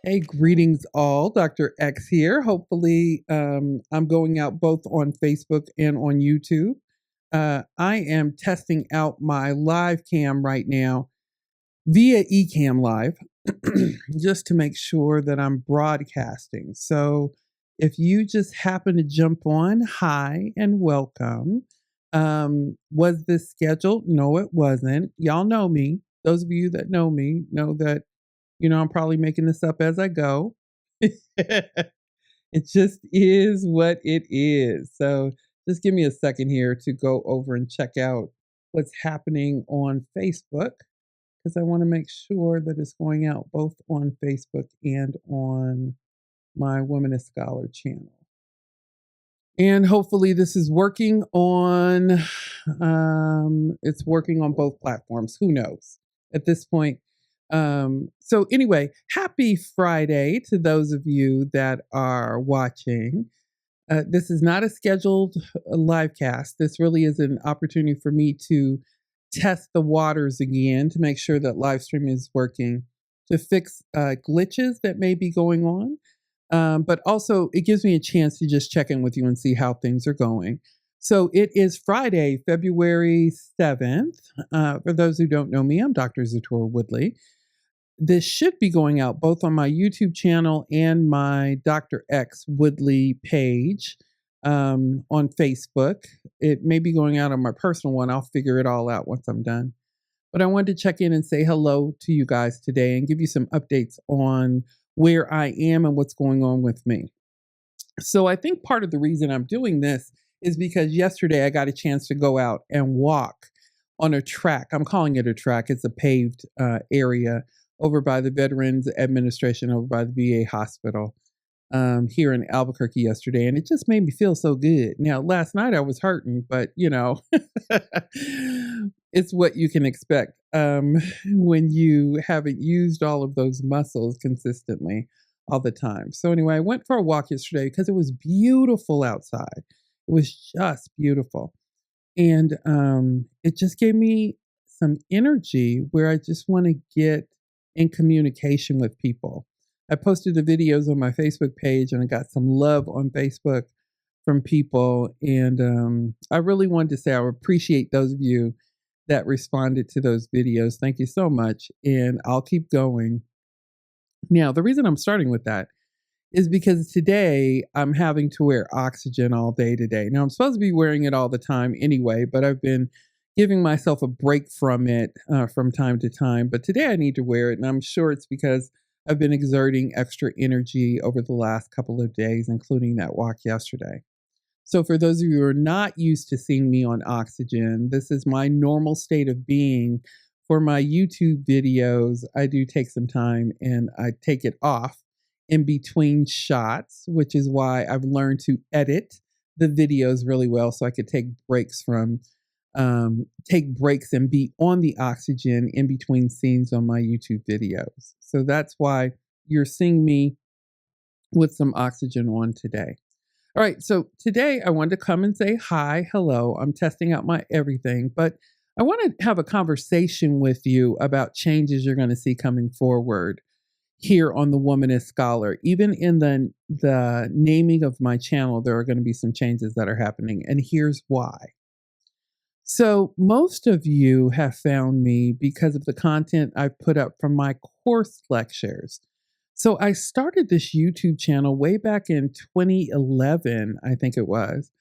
Hey, greetings all. Dr. X here. Hopefully, I'm going out both on Facebook and on YouTube. I am testing out my live cam right now via eCam Live just to make sure that I'm broadcasting. So if you just happen to jump on, hi and welcome. Was this scheduled? No, it wasn't. Y'all know me. Those of you that know me know that I'm probably making this up as I go. It just is what it is. So just give me a second here to go over and check out what's happening on Facebook because I want to make sure that it's going out both on Facebook and on my Womanist Scholar channel. And hopefully this is working on, it's working on both platforms. Who knows at this point? So anyway, happy Friday to those of you that are watching. This is not a scheduled live cast. This really is an opportunity for me to test the waters again to make sure that live streaming is working, to fix glitches that may be going on. But also it gives me a chance to just check in with you and see how things are going. So it is Friday, February 7th. For those who don't know me, I'm Dr. Xeturah Woodley. This should be going out both on my YouTube channel and my Dr. X Woodley page on Facebook. It may be going out on my personal one. I'll figure it all out once I'm done. But I wanted to check in and say hello to you guys today and give you some updates on where I am and what's going on with me. So I think part of the reason I'm doing this is because yesterday I got a chance to go out and walk on a track. I'm calling it a track. It's a paved area over by the Veterans Administration, over by the VA hospital here in Albuquerque yesterday. And it just made me feel so good. Now, last night I was hurting, but it's what you can expect when you haven't used all of those muscles consistently all the time. So anyway, I went for a walk yesterday because it was beautiful outside. It was just beautiful. And it just gave me some energy where I just want to get in communication with people. I posted the videos on my Facebook page and I got some love on Facebook from people. And I really wanted to say I appreciate those of you that responded to those videos. Thank you so much. And I'll keep going. Now, the reason I'm starting with that is because today I'm having to wear oxygen all day today. Now, I'm supposed to be wearing it all the time anyway, but I've been giving myself a break from it from time to time. But today I need to wear it, and I'm sure it's because I've been exerting extra energy over the last couple of days, including that walk yesterday. So for those of you who are not used to seeing me on oxygen, this is my normal state of being. For my YouTube videos, I do take some time and I take it off in between shots, which is why I've learned to edit the videos really well so I could take breaks and be on the oxygen in between scenes on my YouTube videos. So that's why you're seeing me with some oxygen on today. All right, so today I wanted to come and say hi, hello. I'm testing out my everything, but I want to have a conversation with you about changes you're going to see coming forward here on the Womanist Scholar. Even in the naming of my channel, there are going to be some changes that are happening, and here's why. So most of you have found me because of the content I've put up from my course lectures. So I started this YouTube channel way back in 2011, I think it was,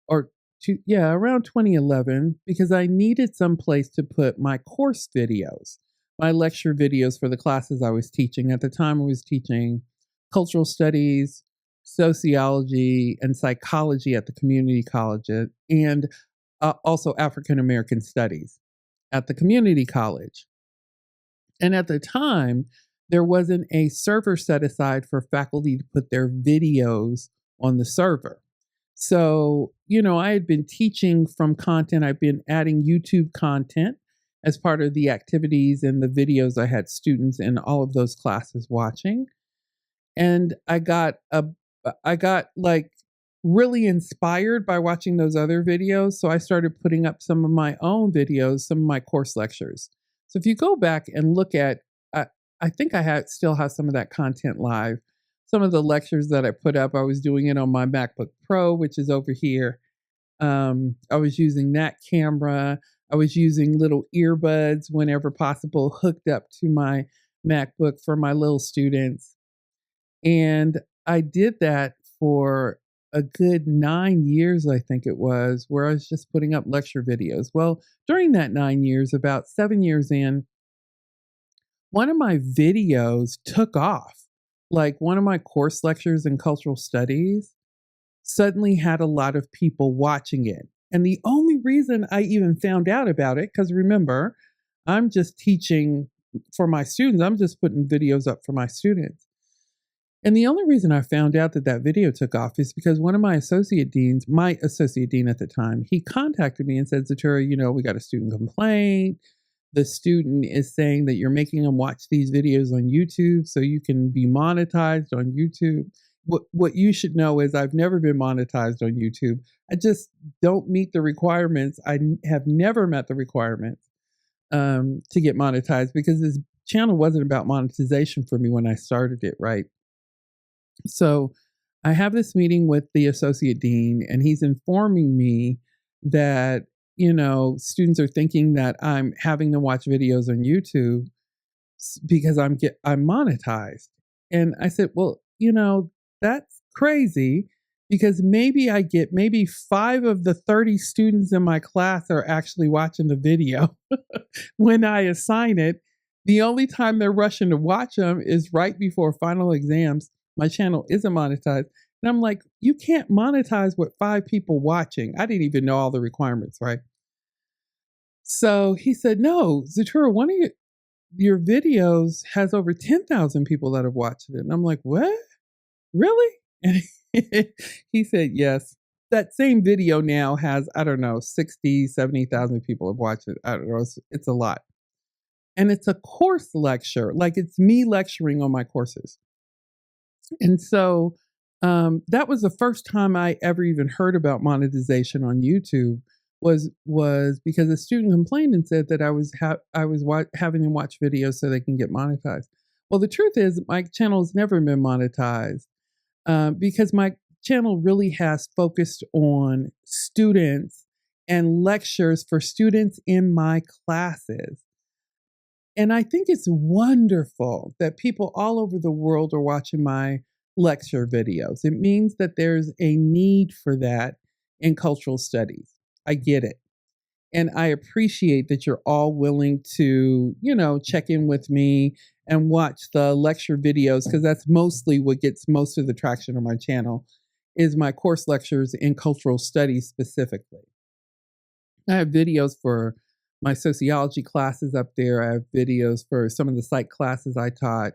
around 2011, because I needed some place to put my course videos, my lecture videos for the classes I was teaching. At the time, I was teaching cultural studies, sociology, and psychology at the community college, and also African American studies at the community college. And at the time, there wasn't a server set aside for faculty to put their videos on the server. So, I had been teaching from content. I've been adding YouTube content as part of the activities and the videos I had students in all of those classes watching. And I got like really inspired by watching those other videos. So I started putting up some of my own videos, some of my course lectures. So if you go back and look at I think I still have some of that content live. Some of the lectures that I put up, I was doing it on my MacBook Pro, which is over here. I was using that camera. I was using little earbuds whenever possible, hooked up to my MacBook for my little students. And I did that for a good 9 years, I think it was, where I was just putting up lecture videos. Well, during that 9 years, about 7 years in, one of my videos took off. Like one of my course lectures in cultural studies suddenly had a lot of people watching it. And the only reason I even found out about it, because remember, I'm just teaching for my students, I'm just putting videos up for my students. And the only reason I found out that that video took off is because one of my associate deans, my associate dean at the time, he contacted me and said, Xeturah, we got a student complaint. The student is saying that you're making them watch these videos on YouTube so you can be monetized on YouTube. What you should know is I've never been monetized on YouTube. I just don't meet the requirements. I have never met the requirements to get monetized because this channel wasn't about monetization for me when I started it, right? So I have this meeting with the associate dean, and he's informing me that, students are thinking that I'm having them watch videos on YouTube because I'm monetized. And I said, well, that's crazy because maybe 5 of the 30 students in my class are actually watching the video when I assign it. The only time they're rushing to watch them is right before final exams. My channel isn't monetized. And I'm like, you can't monetize with 5 people watching. I didn't even know all the requirements, right? So he said, no, Xeturah, one of your videos has over 10,000 people that have watched it. And I'm like, what? Really? And he said, yes. That same video now has, I don't know, 60, 70,000 people have watched it. I don't know. It's a lot. And it's a course lecture. Like it's me lecturing on my courses. And so that was the first time I ever even heard about monetization on YouTube was because a student complained and said that I was having them watch videos so they can get monetized. Well, the truth is my channel has never been monetized because my channel really has focused on students and lectures for students in my classes. And I think it's wonderful that people all over the world are watching my lecture videos. It means that there's a need for that in cultural studies. I get it. And I appreciate that you're all willing to, check in with me and watch the lecture videos because that's mostly what gets most of the traction on my channel is my course lectures in cultural studies specifically. I have videos for my sociology classes up there. I have videos for some of the psych classes I taught.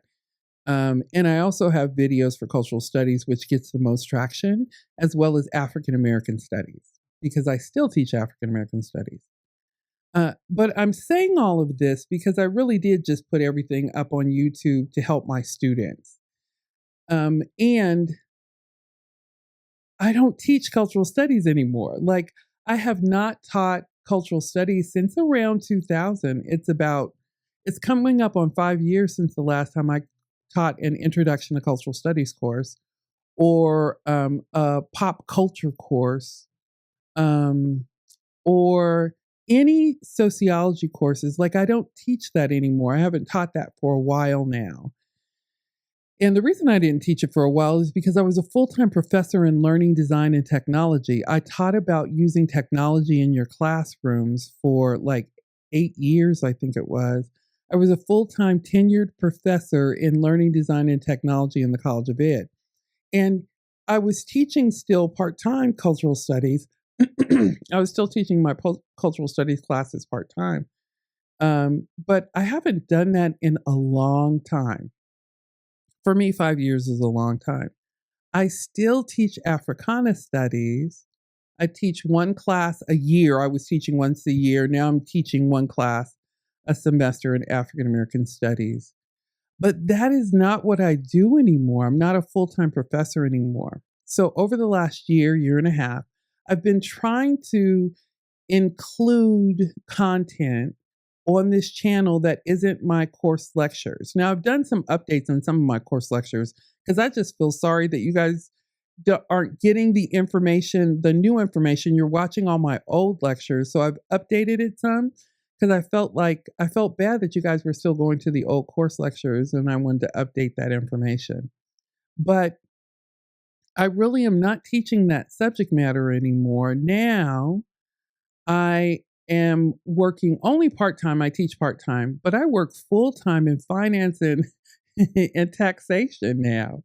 And I also have videos for cultural studies, which gets the most traction, as well as African American studies, because I still teach African American studies. But I'm saying all of this because I really did just put everything up on YouTube to help my students. And I don't teach cultural studies anymore. Like I have not taught cultural studies since around 2000. It's coming up on 5 years since the last time I taught an introduction to cultural studies course or a pop culture course or any sociology courses. Like I don't teach that anymore. I haven't taught that for a while now. And the reason I didn't teach it for a while is because I was a full-time professor in learning design and technology. I taught about using technology in your classrooms for like 8 years, I think it was. I was a full-time tenured professor in learning design and technology in the College of Ed. And I was teaching still part-time cultural studies. I was still teaching my cultural studies classes part-time. But I haven't done that in a long time. For me, 5 years is a long time. I still teach Africana studies. I teach one class a year. I was teaching once a year. Now I'm teaching one class a semester in African American studies. But that is not what I do anymore. I'm not a full-time professor anymore. So over the last year and a half, I've been trying to include content on this channel that isn't my course lectures. Now, I've done some updates on some of my course lectures because I just feel sorry that you guys aren't getting the information, the new information. You're watching all my old lectures. So I've updated it some because I felt bad that you guys were still going to the old course lectures and I wanted to update that information. But I really am not teaching that subject matter anymore. Now I am working only part time. I teach part time, but I work full time in finance and, and taxation now.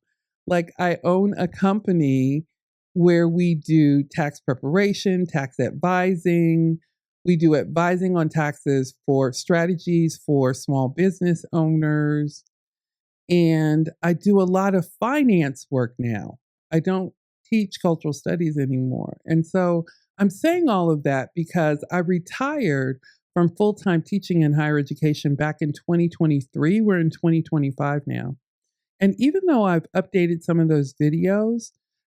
Like I own a company where we do tax preparation, tax advising. We do advising on taxes for strategies for small business owners. And I do a lot of finance work now. I don't teach cultural studies anymore. And so I'm saying all of that because I retired from full time teaching in higher education back in 2023. We're in 2025 now. And even though I've updated some of those videos,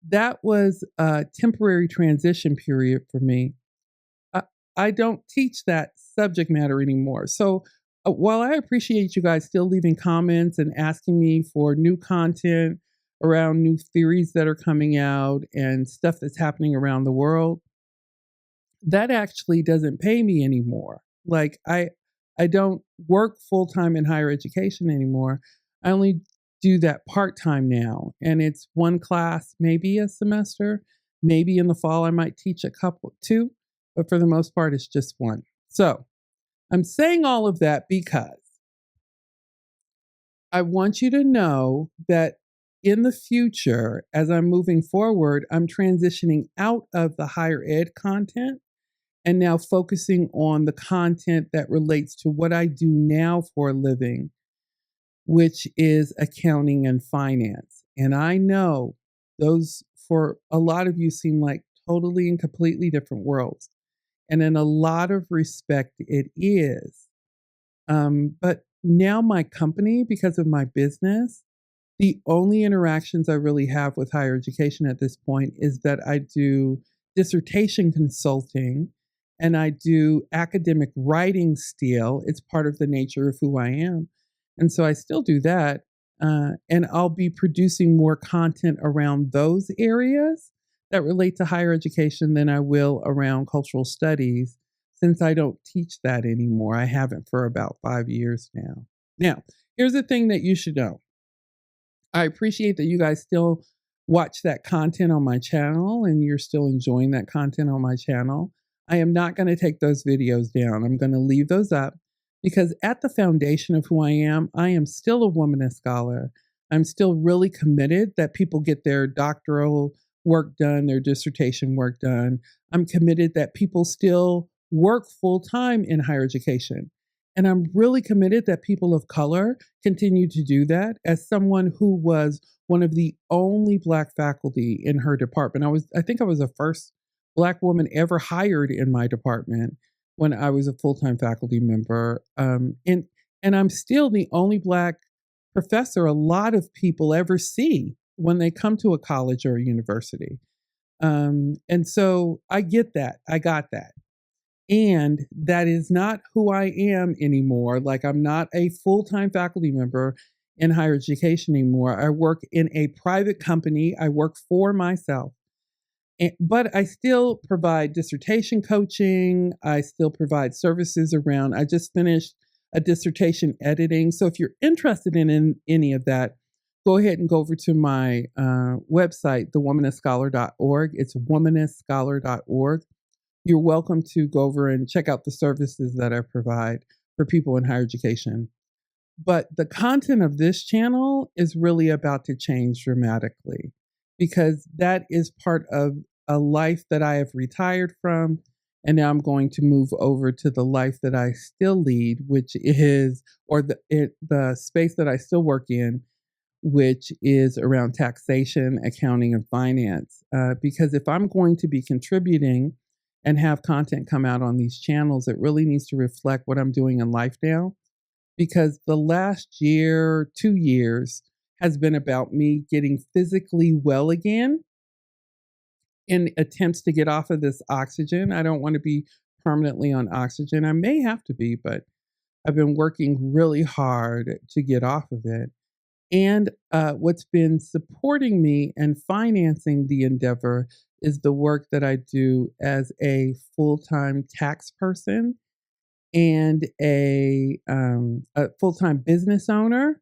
that was a temporary transition period for me. I, I don't teach that subject matter anymore. So while I appreciate you guys still leaving comments and asking me for new content around new theories that are coming out and stuff that's happening around the world, that actually doesn't pay me anymore. Like I don't work full time in higher education anymore. I only do that part time now, and it's one class maybe a semester. Maybe in the fall I might teach a couple two, but for the most part it's just one. So, I'm saying all of that because I want you to know that in the future, as I'm moving forward, I'm transitioning out of the higher ed content and now focusing on the content that relates to what I do now for a living, which is accounting and finance. And I know those for a lot of you seem like totally and completely different worlds. And in a lot of respect, it is. But now my company, because of my business, the only interactions I really have with higher education at this point is that I do dissertation consulting and I do academic writing still. It's part of the nature of who I am. And so I still do that. And I'll be producing more content around those areas that relate to higher education than I will around cultural studies since I don't teach that anymore. I haven't for about 5 years now. Now, here's the thing that you should know. I appreciate that you guys still watch that content on my channel and you're still enjoying that content on my channel. I am not going to take those videos down. I'm going to leave those up because at the foundation of who I am still a womanist scholar. I'm still really committed that people get their doctoral work done, their dissertation work done. I'm committed that people still work full time in higher education. And I'm really committed that people of color continue to do that. As someone who was one of the only Black faculty in her department, I think I was the first Black woman ever hired in my department when I was a full-time faculty member. And I'm still the only Black professor a lot of people ever see when they come to a college or a university. And so I get that. I got that. And that is not who I am anymore. Like, I'm not a full time faculty member in higher education anymore. I work in a private company, I work for myself. But I still provide dissertation coaching. I still provide services around. I just finished a dissertation editing. So if you're interested in any of that, go ahead and go over to my website, thewomanistscholar.org. It's womanistscholar.org. You're welcome to go over and check out the services that I provide for people in higher education. But the content of this channel is really about to change dramatically because that is part of a life that I have retired from. And now I'm going to move over to the life that I still lead, which is, or the space that I still work in, which is around taxation, accounting, and finance. Because if I'm going to be contributing and have content come out on these channels, it really needs to reflect what I'm doing in life now. Because the last year, 2 years, has been about me getting physically well again in attempts to get off of this oxygen. I don't want to be permanently on oxygen. I may have to be, but I've been working really hard to get off of it. And what's been supporting me and financing the endeavor is the work that I do as a full-time tax person and a full-time business owner,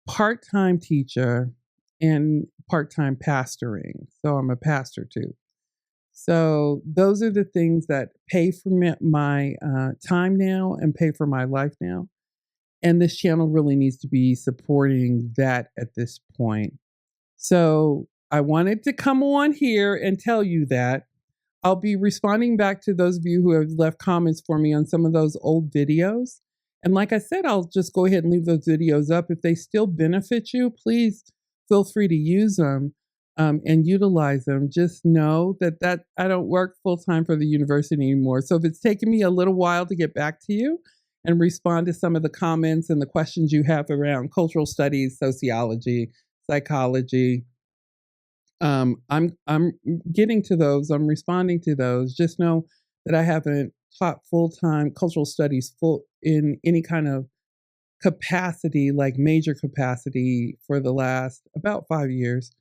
part-time teacher, and part-time pastoring. So I'm a pastor too. So those are the things that pay for my time now and pay for my life now. And this channel really needs to be supporting that at this point. So I wanted to come on here and tell you that I'll be responding back to those of you who have left comments for me on some of those old videos. And like I said, I'll just go ahead and leave those videos up. If they still benefit you, please feel free to use them and utilize them. Just know that I don't work full time for the university anymore. So if it's taken me a little while to get back to you and respond to some of the comments and the questions you have around cultural studies, sociology, psychology, I'm getting to those. I'm responding to those. Just know that I haven't taught full-time cultural studies in any kind of capacity, like major capacity, for the last about 5 years.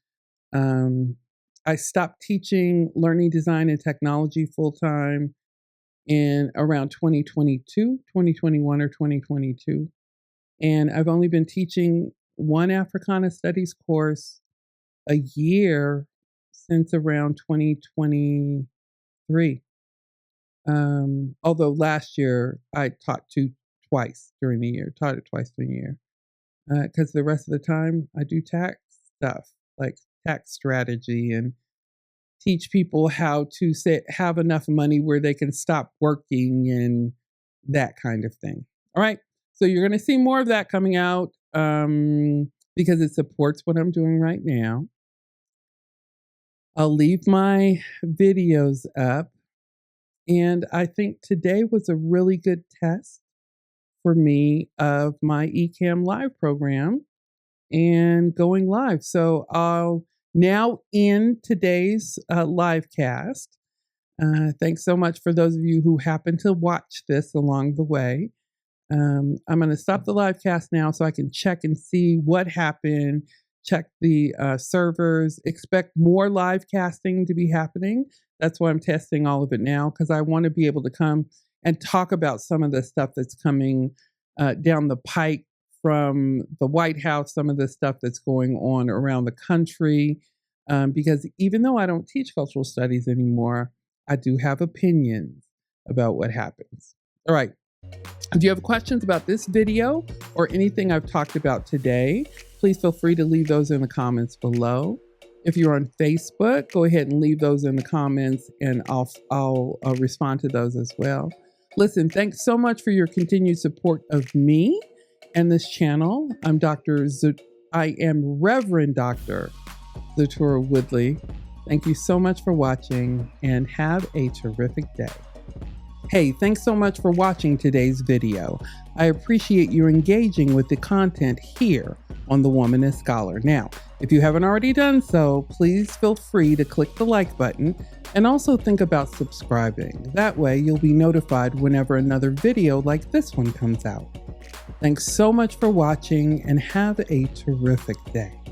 I stopped teaching learning design and technology full-time in around 2021 or 2022. And I've only been teaching one Africana Studies course a year since around 2023. Although last year I taught twice during the year, taught it twice during the year. Because the rest of the time I do tax stuff, like tax strategy, and teach people how to have enough money where they can stop working and that kind of thing. All right. So you're going to see more of that coming out because it supports what I'm doing right now. I'll leave my videos up. And I think today was a really good test for me of my eCam Live program and going live. So I'll now end today's live cast. Thanks so much for those of you who happen to watch this along the way. I'm going to stop the live cast now so I can check and see what happened, check the servers, expect more live casting to be happening. That's why I'm testing all of it now, because I want to be able to come and talk about some of the stuff that's coming down the pike from the White House, some of the stuff that's going on around the country. Because even though I don't teach cultural studies anymore, I do have opinions about what happens. All right. If you have questions about this video or anything I've talked about today, please feel free to leave those in the comments below. If you're on Facebook, go ahead and leave those in the comments and I'll respond to those as well. Listen, thanks so much for your continued support of me and this channel. I am Reverend Dr. Xeturah Woodley. Thank you so much for watching and have a terrific day. Hey, thanks so much for watching today's video. I appreciate you engaging with the content here on the Womanist Scholar. Now, if you haven't already done so, please feel free to click the like button and also think about subscribing. That way you'll be notified whenever another video like this one comes out. Thanks so much for watching and have a terrific day.